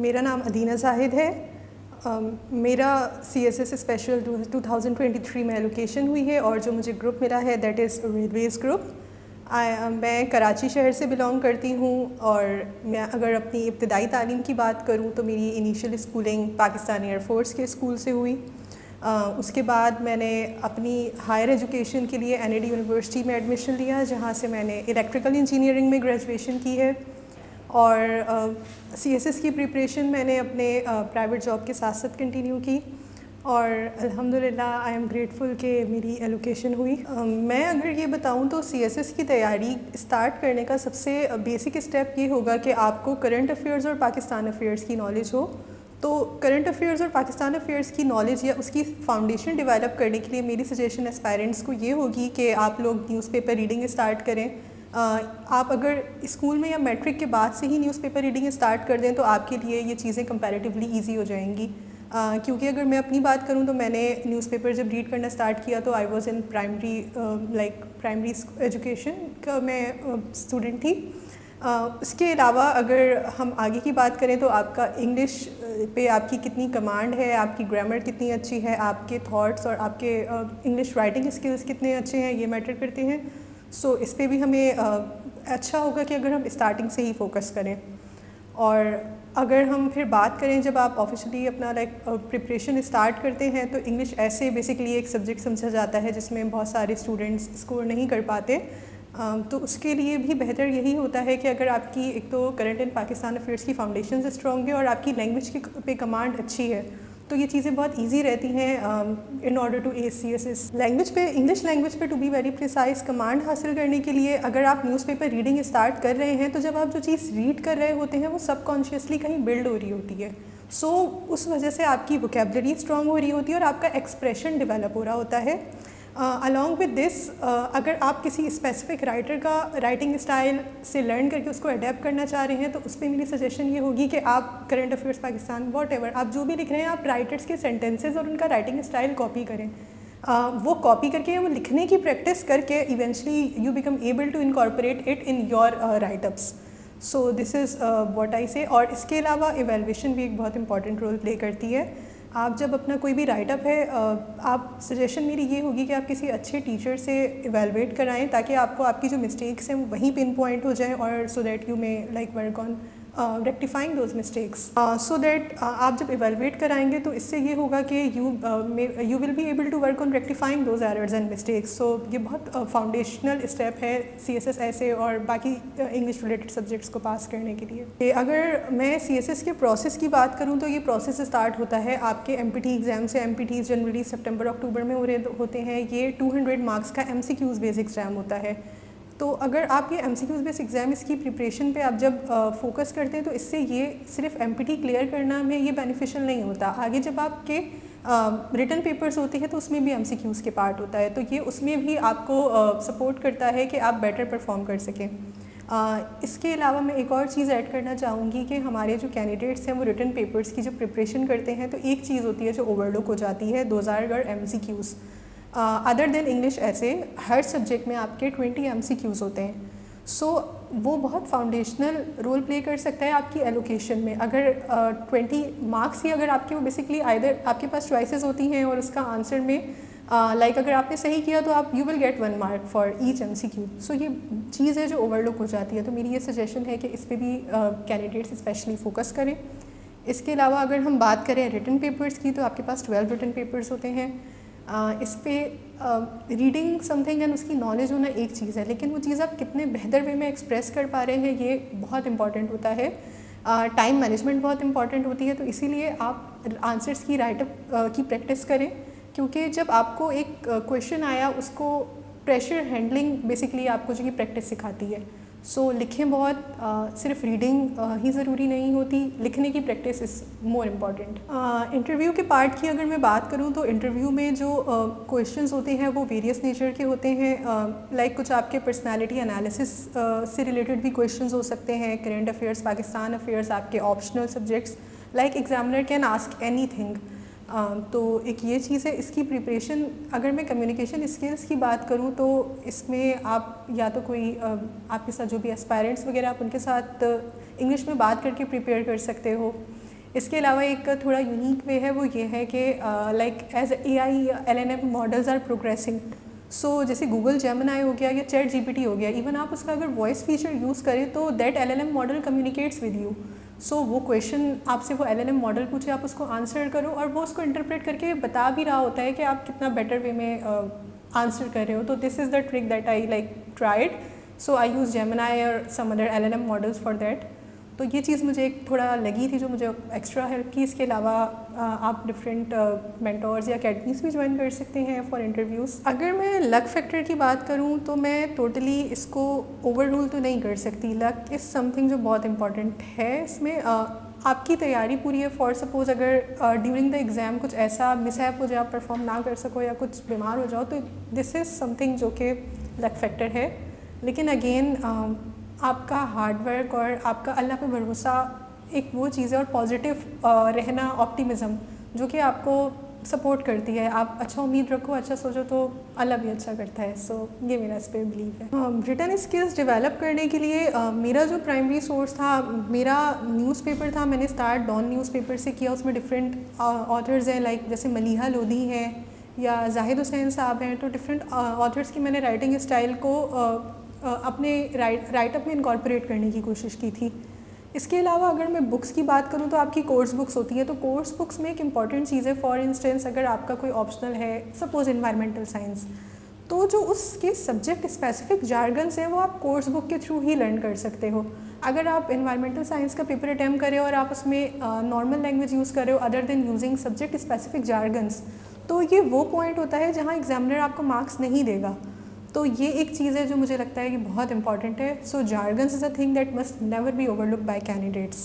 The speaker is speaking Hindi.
मेरा नाम अदीना ज़ाहिद है। मेरा CSS स्पेशल 2023 में एलोकेशन हुई है और जो मुझे ग्रुप मिला है दैट इज़ रेलवेज़ ग्रुप। मैं कराची शहर से बिलोंग करती हूँ और मैं अगर अपनी इब्तदाई तालीम की बात करूँ तो मेरी इनिशियल स्कूलिंग पाकिस्तान एयरफोर्स के स्कूल से हुई। उसके बाद मैंने अपनी हायर एजुकेशन के लिए NAD यूनिवर्सिटी में एडमिशन लिया, जहाँ से मैंने इलेक्ट्रिकल इंजीनियरिंग में ग्रेजुएशन की है। और CSS की प्रिपरेशन मैंने अपने प्राइवेट जॉब के साथ साथ कंटिन्यू की और अल्हम्दुलिल्लाह आई एम ग्रेटफुल कि मेरी एलोकेशन हुई। मैं अगर ये बताऊँ तो CSS की तैयारी स्टार्ट करने का सबसे बेसिक स्टेप ये होगा कि आपको करंट अफेयर्स और पाकिस्तान अफेयर्स की नॉलेज हो। तो करंट अफेयर्स और पाकिस्तान अफेयर्स की नॉलेज या उसकी फाउंडेशन डेवलप करने के लिए मेरी सजेशन एस्पायरेंट्स को ये होगी कि आप लोग न्यूज़पेपर रीडिंग स्टार्ट करें। आप अगर स्कूल में या मैट्रिक के बाद से ही न्यूज़पेपर रीडिंग स्टार्ट कर दें तो आपके लिए ये चीज़ें कंपैरेटिवली ईजी हो जाएंगी। क्योंकि अगर मैं अपनी बात करूं तो मैंने न्यूज़पेपर जब रीड करना स्टार्ट किया तो I was in primary education का मैं स्टूडेंट थी। उसके अलावा अगर हम आगे की बात करें तो आपका इंग्लिश पे आपकी कितनी कमांड है, आपकी ग्रामर कितनी अच्छी है, आपके थॉट्स और आपके इंग्लिश राइटिंग स्किल्स कितने अच्छे हैं, ये मैटर करते हैं। सो इस पे भी हमें अच्छा होगा कि अगर हम स्टार्टिंग से ही फोकस करें। और अगर हम फिर बात करें जब आप ऑफिशियली अपना प्रिपरेशन स्टार्ट करते हैं तो इंग्लिश ऐसे बेसिकली एक सब्जेक्ट समझा जाता है जिसमें बहुत सारे स्टूडेंट्स स्कोर नहीं कर पाते। तो उसके लिए भी बेहतर यही होता है कि अगर आपकी एक तो करंट एंड पाकिस्तान अफेयर्स की फाउंडेशन स्ट्रॉन्ग है और आपकी लैंग्वेज की पे कमांड अच्छी है तो ये चीज़ें बहुत इजी रहती हैं in order to ace CSS। Language पे, इंग्लिश लैंग्वेज पे to be very precise command हासिल करने के लिए अगर आप न्यूज़पेपर रीडिंग स्टार्ट कर रहे हैं तो जब आप जो चीज़ रीड कर रहे होते हैं वो सबकॉन्शियसली कहीं बिल्ड हो रही होती है। सो उस वजह से आपकी वोकेबलरी स्ट्रॉन्ग हो रही होती है और आपका एक्सप्रेशन डेवलप हो रहा होता है। अलॉन्ग विद दिस अगर आप किसी स्पेसिफिक राइटर का राइटिंग स्टाइल से लर्न करके उसको अडेप्ट करना चाह रहे हैं तो उस पर मेरी सजेशन ये होगी कि आप करंट अफेयर्स पाकिस्तान वॉटएवर आप जो भी लिख रहे हैं आप राइटर्स के सेंटेंसेस और उनका राइटिंग स्टाइल कॉपी करें। वो कॉपी करके वो लिखने की प्रैक्टिस करके eventually you become able to incorporate it in your writeups. So this is what I say. और इसके अलावा इवेलुएशन भी एक बहुत इंपॉर्टेंट रोल प्ले करती है। आप जब अपना कोई भी राइटअप है आप सजेशन मेरी ये होगी कि आप किसी अच्छे टीचर से इवेलुएट कराएं ताकि आपको आपकी जो मिस्टेक्स हैं वो वहीं पिन पॉइंट हो जाएं और so that you may work on rectifying those mistakes. So that आप जब इवेलुएट कराएंगे तो इससे ये होगा कि you will be able to work on rectifying those errors and mistakes. So ये बहुत फाउंडेशनल स्टेप है CSS ऐसे और बाकी इंग्लिश रिलेटेड सब्जेक्ट्स को पास करने के लिए। अगर मैं CSS के प्रोसेस की बात करूँ तो ये प्रोसेस स्टार्ट होता है आपके MPT एग्ज़ाम से। MPT जनवरी सितंबर अक्टूबर में होते हैं। ये 200 मार्क्स का MCQs बेस एग्ज़ाम होता है। तो अगर आप ये MCQs बेस एग्ज़ाम इसकी प्रिपरेशन पे आप जब फोकस करते हैं तो इससे ये सिर्फ MPT क्लियर करना में ये बेनिफिशियल नहीं होता। आगे जब आपके रिटन पेपर्स होते हैं तो उसमें भी MCQs के पार्ट होता है तो ये उसमें भी आपको सपोर्ट करता है कि आप बेटर परफॉर्म कर सकें। इसके अलावा मैं एक और चीज़ ऐड करना चाहूँगी कि हमारे जो कैंडिडेट्स हैं वो रिटन पेपर्स की जो प्रिपरेशन करते हैं तो एक चीज़ होती है जो ओवरलुक हो जाती है, those are MCQs। Other than English ऐसे हर सब्जेक्ट में आपके 20 MCQs होते हैं। सो वो बहुत फाउंडेशनल रोल प्ले कर सकता है आपकी एलोकेशन में। अगर 20 मार्क्स ही अगर आपके वो बेसिकली आइदर आपके पास चॉइसेस होती हैं और उसका आंसर में अगर आपने सही किया तो आप you will get 1 mark for each MCQ। सो ये चीज़ है जो ओवरलुक हो जाती है। तो मेरी ये सजेशन है कि इस पर भी कैंडिडेट्स स्पेशली फोकस करें। इसके अलावा अगर हम बात करें रिटन पेपर्स की तो आपके पास 12 रिटन पेपर्स होते हैं। इस पे रीडिंग समथिंग एंड उसकी नॉलेज होना एक चीज़ है लेकिन वो चीज़ आप कितने बेहतर वे में एक्सप्रेस कर पा रहे हैं ये बहुत इंपॉर्टेंट होता है। टाइम मैनेजमेंट बहुत इंपॉर्टेंट होती है तो इसीलिए आप आंसर्स की राइटअप की प्रैक्टिस करें क्योंकि जब आपको एक क्वेश्चन आया उसको प्रेशर हैंडलिंग बेसिकली आपको जो कि प्रैक्टिस सिखाती है। सो लिखें बहुत, सिर्फ रीडिंग ही ज़रूरी नहीं होती, लिखने की practice is more important. Interview के पार्ट की अगर मैं बात करूँ तो इंटरव्यू में जो क्वेश्चंस होते हैं वो वेरियस नेचर के होते हैं। कुछ आपके पर्सनालिटी एनालिसिस से रिलेटेड भी क्वेश्चंस हो सकते हैं, करंट अफेयर्स, पाकिस्तान अफेयर्स, आपके optional subjects. Examiner can ask anything. तो एक ये चीज़ है। इसकी प्रिपरेशन अगर मैं कम्युनिकेशन स्किल्स की बात करूँ तो इसमें आप या तो कोई आपके साथ जो भी एस्पायरेंट्स वगैरह आप उनके साथ इंग्लिश में बात करके प्रिपेयर कर सकते हो। इसके अलावा एक थोड़ा यूनिक वे है, वो ये है कि like as AI LLM models are progressing, so जैसे गूगल जेमिनी हो गया या चैट GPT हो गया, इवन आप उसका अगर वॉइस फीचर यूज़ करें तो that LLM model communicates with you. So वो क्वेश्चन आपसे वो LLM मॉडल पूछे, आप उसको आंसर करो और वो उसको इंटरप्रेट करके बता भी रहा होता है कि आप कितना बेटर वे में आंसर कर रहे हो। तो this is the trick that I like tried, so I use Gemini और some other LLM models for that. तो ये चीज़ मुझे एक थोड़ा लगी थी जो मुझे एक्स्ट्रा हेल्प की। इसके अलावा आप डिफरेंट मेंटोर्स या अकेडमीज़ भी ज्वाइन कर सकते हैं फॉर इंटरव्यूज़। अगर मैं लक फैक्टर की बात करूँ तो मैं टोटली इसको ओवर रूल तो नहीं कर सकती। लक इज़ समथिंग जो बहुत इंपॉर्टेंट है इसमें। आपकी तैयारी पूरी है, फॉर सपोज़ अगर ड्यूरिंग द एग्ज़ाम कुछ ऐसा मिसहैप हो जाए, आप परफॉर्म ना कर सको या कुछ बीमार हो जाओ, तो दिस इज़ समथिंग जो कि लक फैक्टर है। लेकिन अगेन आपका हार्डवर्क और आपका अल्लाह पे भरोसा एक वो चीज़ है, और पॉजिटिव रहना, ऑप्टिमिज़म, जो कि आपको सपोर्ट करती है। आप अच्छा उम्मीद रखो, अच्छा सोचो, तो अल्लाह भी अच्छा करता है। सो ये मेरा इस पर बिलीव है। रिटन स्किल्स डेवलप करने के लिए मेरा जो प्राइमरी सोर्स था, मेरा न्यूज़पेपर था। मैंने स्टार्ट डॉन न्यूज़पेपर से किया। उसमें डिफरेंट ऑथर्स हैं, लाइक जैसे मलीहा लोधी हैं या जाहिद हुसैन साहब हैं। तो डिफरेंट ऑथर्स की मैंने राइटिंग स्टाइल को अपने राइटअप में इनकॉर्पोरेट करने की कोशिश की थी। इसके अलावा अगर मैं बुक्स की बात करूँ तो आपकी कोर्स बुक्स होती हैं। तो कोर्स बुक्स में एक इम्पॉर्टेंट चीज़ है, फॉर इंस्टेंस अगर आपका कोई ऑप्शनल है, सपोज़ एनवायरमेंटल साइंस, तो जो उसके सब्जेक्ट स्पेसिफिक जार्गन्स हैं वो आप कोर्स बुक के थ्रू ही लर्न कर सकते हो। अगर आप एनवायरमेंटल साइंस का पेपर अटैम्प्ट करें और आप उसमें नॉर्मल लैंग्वेज यूज़ कर रहे हो other than using subject specific jargons, तो ये वो पॉइंट होता है जहाँ एग्जामिनर आपको मार्क्स नहीं देगा। तो ये एक चीज़ है जो मुझे लगता है कि बहुत इंपॉर्टेंट है। So jargons is a thing that must never be overlooked by candidates.